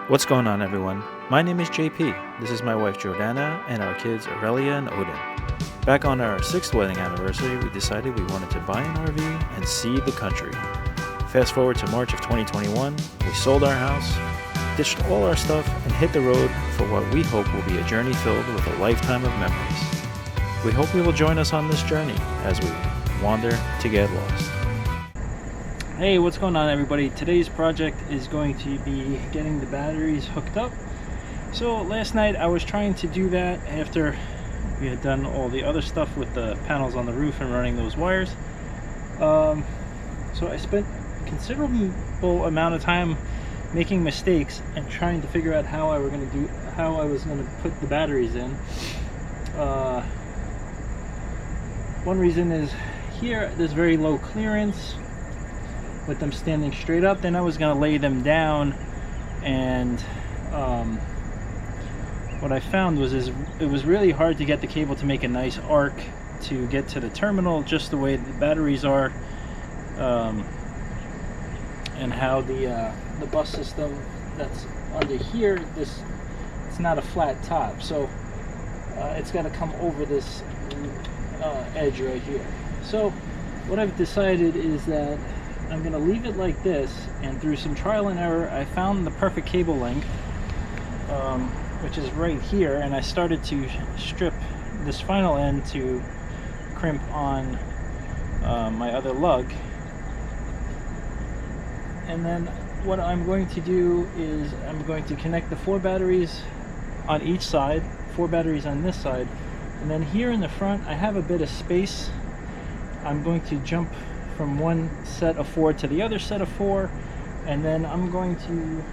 What's going on, everyone? My name is JP. This is my wife Jordana and our kids Aurelia and Odin. Back on our 6th wedding anniversary, we decided we wanted to buy an RV and see the country. Fast forward to March of 2021, we sold our house, ditched all our stuff, and hit the road for what we hope will be a journey filled with a lifetime of memories. We hope you will join us on this journey as we wander to get lost. Hey, what's going on, everybody? Today's project is going to be getting the batteries hooked up. So last night I was trying to do that after we had done all the other stuff with the panels on the roof and running those wires. So I spent a considerable amount of time making mistakes and trying to figure out how I was going to put the batteries in. One reason is here there's very low clearance with them standing straight up. Then I was going to lay them down, and what I found was it was really hard to get the cable to make a nice arc to get to the terminal, just the way the batteries are, and how the bus system that's under here, it's not a flat top, so it's got to come over this edge right here. So what I've decided is that I'm going to leave it like this, and through some trial and error I found the perfect cable length, which is right here, and I started to strip this final end to crimp on my other lug. And then what I'm going to do is I'm going to connect the 4 batteries on each side, 4 batteries on this side, and then here in the front I have a bit of space. I'm going to jump from one set of 4 to the other set of 4, and then I'm going to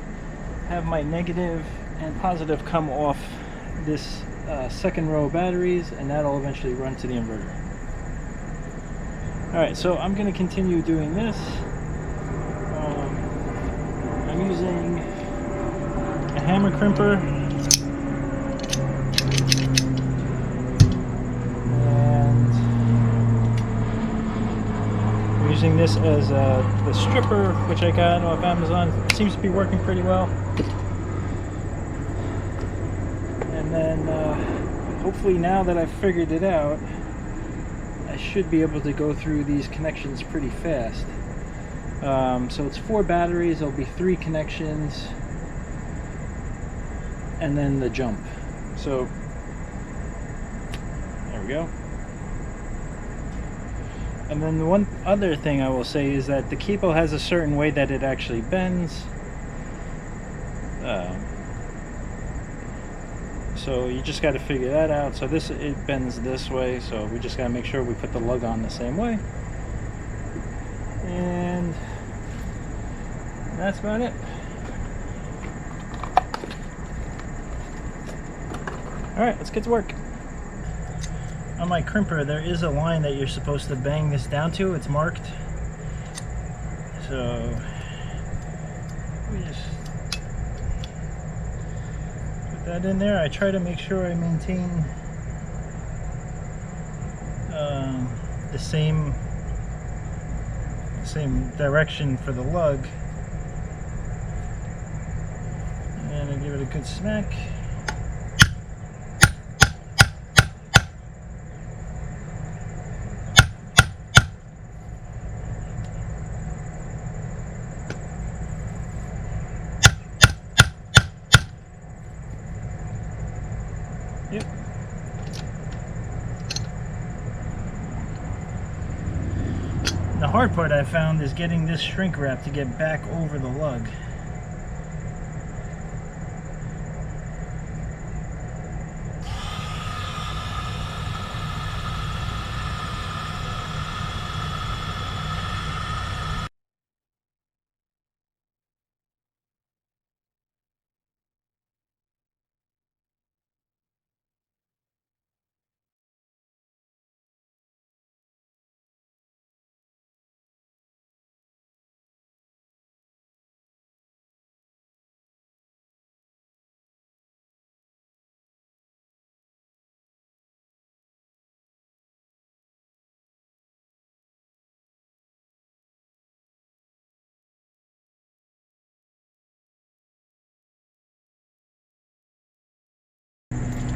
have my negative and positive come off this second row of batteries, and that'll eventually run to the inverter. Alright, so I'm going to continue doing this. I'm using a hammer crimper, using this as the stripper, which I got off Amazon. It seems to be working pretty well. And then hopefully, now that I've figured it out, I should be able to go through these connections pretty fast. So it's 4 batteries, there'll be 3 connections, and then the jump. So there we go. And then the one other thing I will say is that the cable has a certain way that it actually bends. So you just got to figure that out. So it bends this way, so we just got to make sure we put the lug on the same way. And that's about it. Alright, let's get to work. On my crimper, there is a line that you're supposed to bang this down to. It's marked. So we just put that in there. I try to make sure I maintain the same direction for the lug, and I give it a good smack. Yep. The hard part I found is getting this shrink wrap to get back over the lug.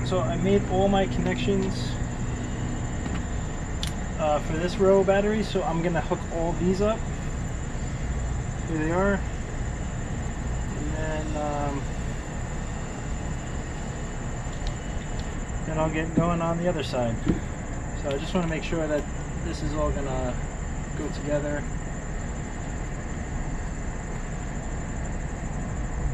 So I made all my connections for this row battery, so I'm gonna hook all these up. Here they are, and then I'll get going on the other side. So I just want to make sure that this is all gonna go together.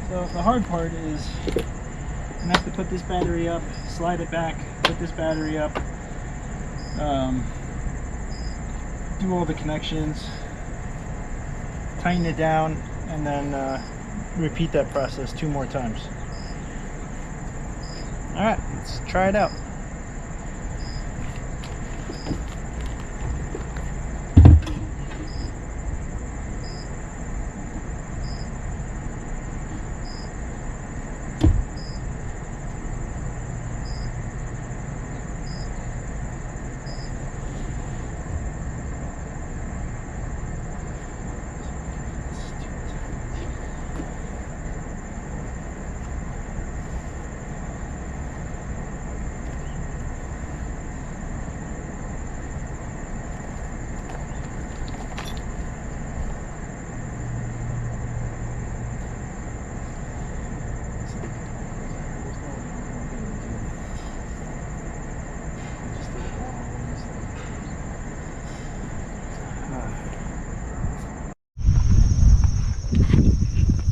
So the hard part is I'm gonna have to put this battery up, slide it back, put this battery up, do all the connections, tighten it down, and then repeat that process 2 more times. Alright, let's try it out.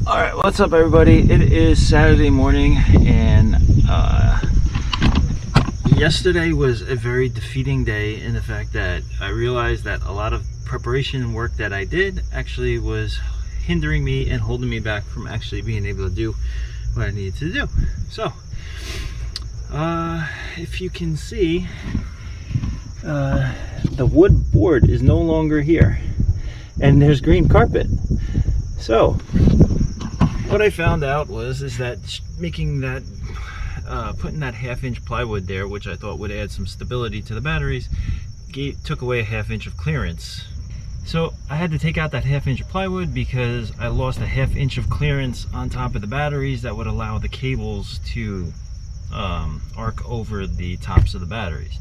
Alright, what's up everybody? It is Saturday morning, and yesterday was a very defeating day in the fact that I realized that a lot of preparation work that I did actually was hindering me and holding me back from actually being able to do what I needed to do. So, if you can see, the wood board is no longer here, and there's green carpet. So what I found out is that making that putting that 1/2-inch plywood there, which I thought would add some stability to the batteries, took away a 1/2 inch of clearance. So I had to take out that 1/2 inch of plywood because I lost a 1/2 inch of clearance on top of the batteries that would allow the cables to arc over the tops of the batteries.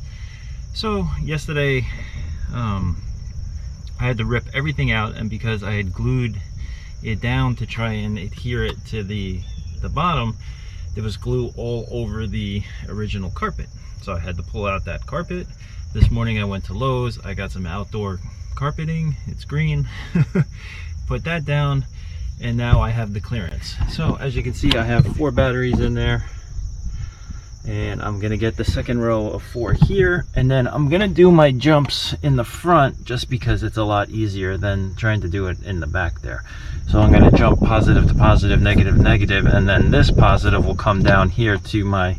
So yesterday I had to rip everything out, and because I had glued it down to try and adhere it to the bottom, there was glue all over the original carpet. So I had to pull out that carpet. This morning I went to Lowe's, I got some outdoor carpeting, it's green, put that down, and now I have the clearance. So as you can see, I have 4 batteries in there, and I'm gonna get the second row of 4 here, and then I'm gonna do my jumps in the front just because it's a lot easier than trying to do it in the back there. So I'm gonna jump positive to positive, negative, negative, and then this positive will come down here to my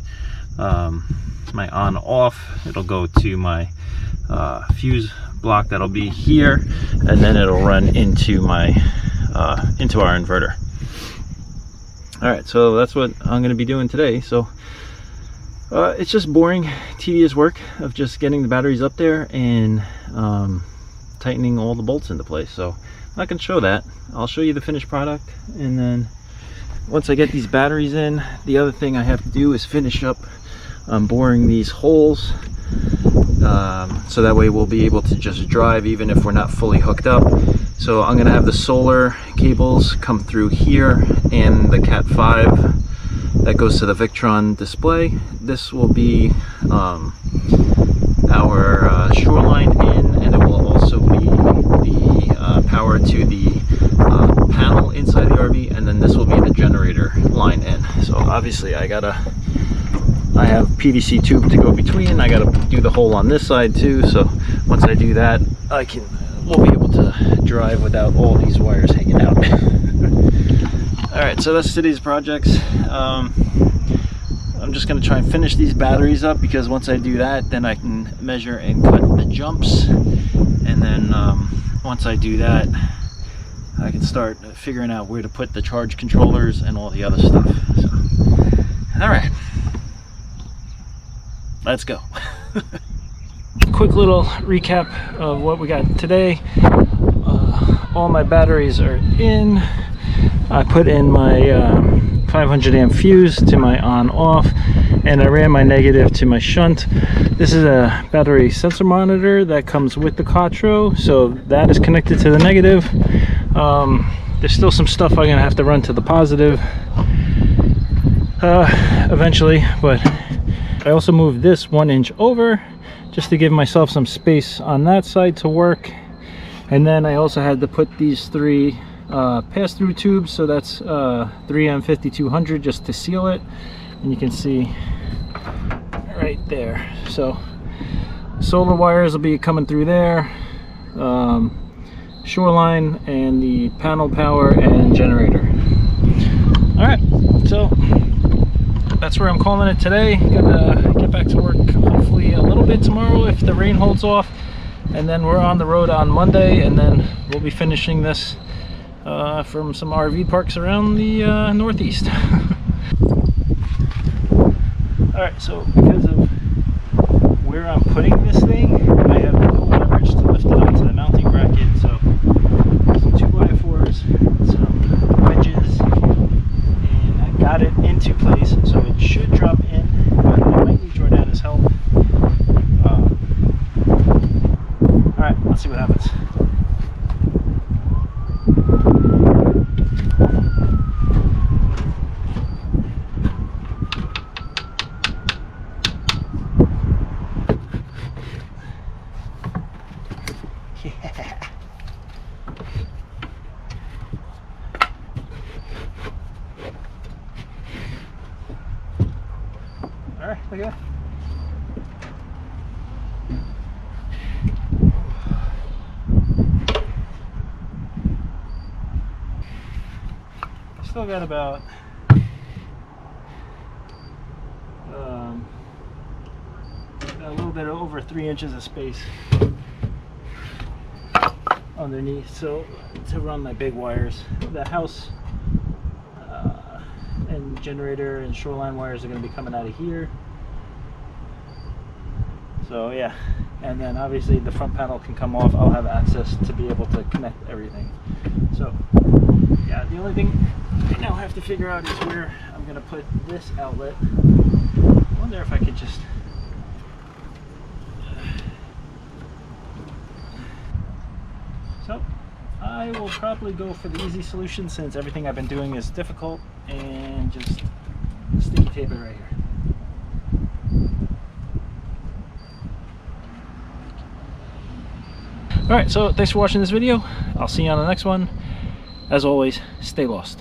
my on off. It'll go to my fuse block that'll be here, and then it'll run into my into our inverter. All right, so that's what I'm gonna be doing today. So it's just boring, tedious work of just getting the batteries up there and tightening all the bolts into place. So I can show that. I'll show you the finished product, and then once I get these batteries in, the other thing I have to do is finish up boring these holes, so that way we'll be able to just drive even if we're not fully hooked up. So I'm gonna have the solar cables come through here and the Cat 5 that goes to the Victron display. This will be our shoreline in, and it will also be the power to the panel inside the RV, and then this will be the generator line in. So obviously I have PVC tube to go between. I gotta do the hole on this side too, so once I do that, we'll be able to drive without all these wires hanging out. Alright, so that's today's projects. I'm just going to try and finish these batteries up, because once I do that, then I can measure and cut the jumps, and then once I do that, I can start figuring out where to put the charge controllers and all the other stuff. So, alright, let's go. Quick little recap of what we got today. All my batteries are in. I put in my 500 amp fuse to my on off, and I ran my negative to my shunt. This is a battery sensor monitor that comes with the Quattro, so that is connected to the negative. There's still some stuff I'm gonna have to run to the positive eventually, but I also moved this 1 inch over just to give myself some space on that side to work. And then I also had to put these 3 pass-through tubes, so that's 3M5200 just to seal it, and you can see right there. So solar wires will be coming through there, shoreline, and the panel power and generator. All right, so that's where I'm calling it today. Gonna get back to work hopefully a little bit tomorrow if the rain holds off, and then we're on the road on Monday, and then we'll be finishing this from some RV parks around the Northeast. Alright, so because of where I'm putting this thing, I have no leverage to lift it onto the mounting bracket, so some 2x4s, some wedges, and I got it into place, so it should drop in, but I might need Jordana's help. Alright, let's see what happens. Alright, look at that. Still got about a little bit over 3 inches of space underneath, so to run my big wires. The house and generator and shoreline wires are going to be coming out of here. So yeah, and then obviously the front panel can come off. I'll have access to be able to connect everything. So yeah, the only thing I now have to figure out is where I'm going to put this outlet. I wonder if I could just so I will probably go for the easy solution, since everything I've been doing is difficult, and just sticky tape it right here. Alright, so thanks for watching this video. I'll see you on the next one. As always, stay lost.